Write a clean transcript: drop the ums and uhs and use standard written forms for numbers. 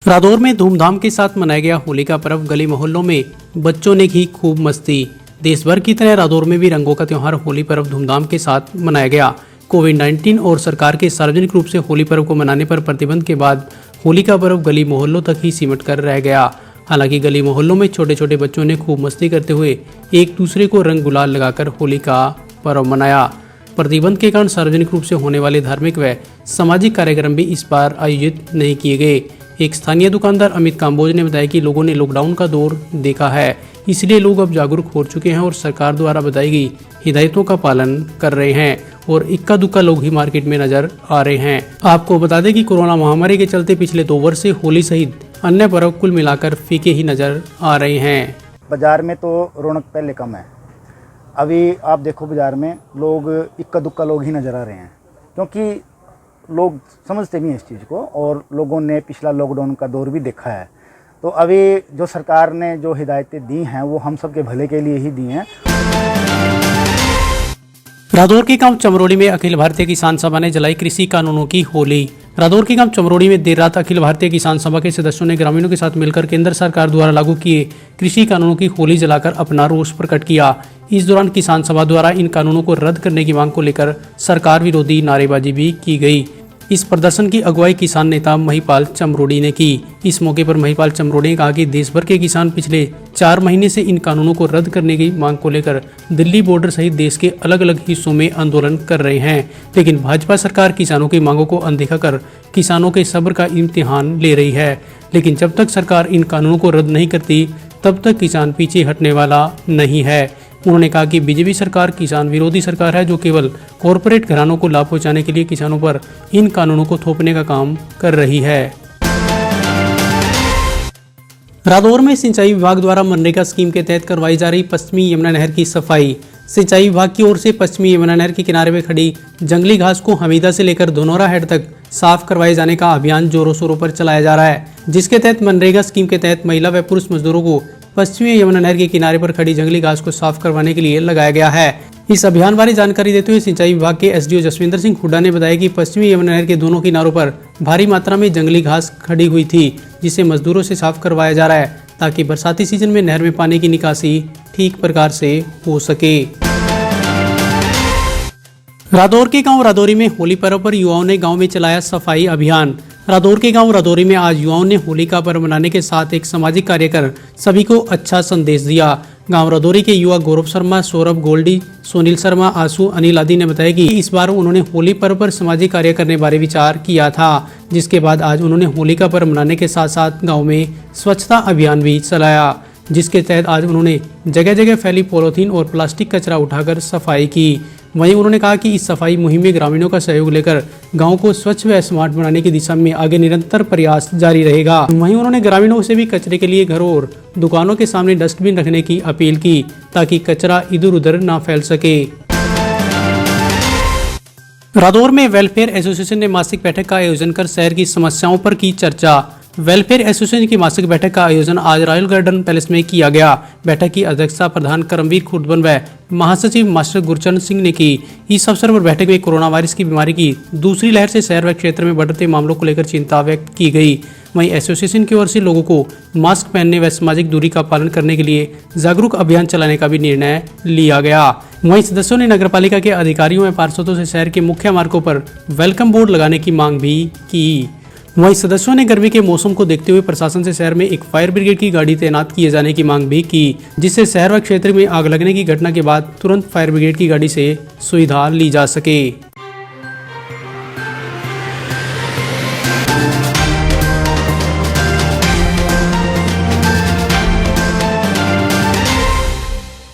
रादौर में धूमधाम के साथ मनाया गया होली का पर्व। गली मोहल्लों में बच्चों ने की खूब मस्ती। देश भर की तरह रादौर में भी रंगों का त्योहार होली पर्व धूमधाम के साथ मनाया गया। कोविड-19 और सरकार के सार्वजनिक रूप से होली पर्व को मनाने पर प्रतिबंध के बाद होली का पर्व गली मोहल्लों तक ही सिमट कर रह गया। हालांकि गली मोहल्लों में छोटे छोटे बच्चों ने खूब मस्ती करते हुए एक दूसरे को रंग गुलाल लगाकर होली का पर्व मनाया। प्रतिबंध के कारण सार्वजनिक रूप से होने वाले धार्मिक व सामाजिक कार्यक्रम भी इस बार आयोजित नहीं किए गए। एक स्थानीय दुकानदार अमित काम्बोज ने बताया कि लोगों ने लॉकडाउन का दौर देखा है, इसलिए लोग अब जागरूक हो चुके हैं और सरकार द्वारा बताई गई हिदायतों का पालन कर रहे हैं और इक्का दुक्का लोग ही मार्केट में नजर आ रहे हैं। आपको बता दें कि कोरोना महामारी के चलते पिछले 2 वर्ष से होली सहित अन्य पर्व कुल मिलाकर फीके ही नजर आ रहे हैं। बाजार में तो रौनक पहले कम है। अभी आप देखो बाजार में लोग इक्का दुक्का लोग ही नजर आ रहे हैं, क्योंकि लोग समझते भी हैं इस चीज़ को और लोगों ने पिछला लॉकडाउन का दौर भी देखा है। तो अभी जो सरकार ने जो हिदायतें दी हैं वो हम सब के भले के लिए ही दी हैं। रादौर के गांव चमरोड़ी में अखिल भारतीय किसान सभा ने जलाई कृषि कानूनों की होली। रादौर के गांव चमरोड़ी में देर रात अखिल भारतीय किसान सभा के सदस्यों ने ग्रामीणों के साथ मिलकर केंद्र सरकार द्वारा लागू किए कृषि कानूनों की होली जलाकर अपना रोष प्रकट किया। इस दौरान किसान सभा द्वारा इन कानूनों को रद्द करने की मांग को लेकर सरकार विरोधी नारेबाजी भी की गई। इस प्रदर्शन की अगुवाई किसान नेता महिपाल चमरोड़ी ने की। इस मौके पर महिपाल चमरोड़ी ने कहा कि देश भर के किसान पिछले 4 महीने से इन कानूनों को रद्द करने की मांग को लेकर दिल्ली बॉर्डर सहित देश के अलग अलग हिस्सों में आंदोलन कर रहे हैं, लेकिन भाजपा सरकार किसानों की मांगों को अनदेखा कर किसानों के सब्र का इम्तिहान ले रही है। लेकिन जब तक सरकार इन कानूनों को रद्द नहीं करती तब तक किसान पीछे हटने वाला नहीं है। उन्होंने कहा कि बीजेपी सरकार किसान विरोधी सरकार है, जो केवल कॉरपोरेट घरानों को लाभ पहुंचाने के लिए किसानों पर इन कानूनों को थोपने का काम कर रही है। रादौर में सिंचाई विभाग द्वारा मनरेगा स्कीम के तहत करवाई जा रही पश्चिमी यमुना नहर की सफाई। सिंचाई विभाग की ओर से पश्चिमी यमुना नहर के किनारे में खड़ी जंगली घास को हमीदा से लेकर धनौरा हेड तक साफ करवाए जाने का अभियान जोरों शोरों पर चलाया जा रहा है, जिसके तहत मनरेगा स्कीम के तहत महिला व पुरुष मजदूरों को पश्चिमी यमुना नहर के किनारे पर खड़ी जंगली घास को साफ करवाने के लिए लगाया गया है। इस अभियान बारे जानकारी देते हुए सिंचाई विभाग के एसडीओ जसविंदर सिंह हुड्डा ने बताया कि पश्चिमी यमुना नहर के दोनों किनारों पर भारी मात्रा में जंगली घास खड़ी हुई थी, जिसे मजदूरों से साफ करवाया जा रहा है ताकि बरसाती सीजन में नहर में पानी की निकासी ठीक प्रकार से हो सके। रादौर के गांव रादौरी में होली पर्व पर युवाओं ने गांव में चलाया सफाई अभियान। रादौर के गांव रादौरी में आज युवाओं ने होली का पर्व मनाने के साथ एक सामाजिक कार्य कर सभी को अच्छा संदेश दिया। गांव रादौरी के युवा गौरव शर्मा, सौरभ गोल्डी, सोनील शर्मा, आंसू, अनिल आदि ने बताया कि इस बार उन्होंने होली पर्व पर सामाजिक कार्य करने बारे विचार किया था, जिसके बाद आज उन्होंने होली का पर्व मनाने के साथ साथ गाँव में स्वच्छता अभियान भी चलाया, जिसके तहत आज उन्होंने जगह जगह फैली पॉलीथीन और प्लास्टिक कचरा उठाकर सफाई की। वहीं उन्होंने कहा कि इस सफाई मुहिम में ग्रामीणों का सहयोग लेकर गांव को स्वच्छ व स्मार्ट बनाने की दिशा में आगे निरंतर प्रयास जारी रहेगा। वहीं उन्होंने ग्रामीणों से भी कचरे के लिए घरों और दुकानों के सामने डस्टबिन रखने की अपील की, ताकि कचरा इधर उधर न फैल सके। रादौर में वेलफेयर एसोसिएशन ने मासिक बैठक का आयोजन कर शहर की समस्याओं पर की चर्चा। वेलफेयर एसोसिएशन की मासिक बैठक का आयोजन आज रॉयल गार्डन पैलेस में किया गया। बैठक की अध्यक्षता प्रधान करमवीर खुर्दबन व महासचिव मास्टर गुरचरण सिंह ने की। इस अवसर पर बैठक में कोरोना वायरस की बीमारी की दूसरी लहर से शहर व क्षेत्र में बढ़ते मामलों को लेकर चिंता व्यक्त की गई। वहीं एसोसिएशन की ओर से लोगों को मास्क पहनने व सामाजिक दूरी का पालन करने के लिए जागरूक अभियान चलाने का भी निर्णय लिया गया। वहीं सदस्यों ने नगरपालिका के अधिकारियों व पार्षदों से शहर के मुख्य मार्गों पर वेलकम बोर्ड लगाने की मांग भी की। वहीं सदस्यों ने गर्मी के मौसम को देखते हुए प्रशासन से शहर में एक फायर ब्रिगेड की गाड़ी तैनात किए जाने की मांग भी की, जिससे शहर व क्षेत्र में आग लगने की घटना के बाद तुरंत फायर ब्रिगेड की गाड़ी से सुविधा ली जा सके।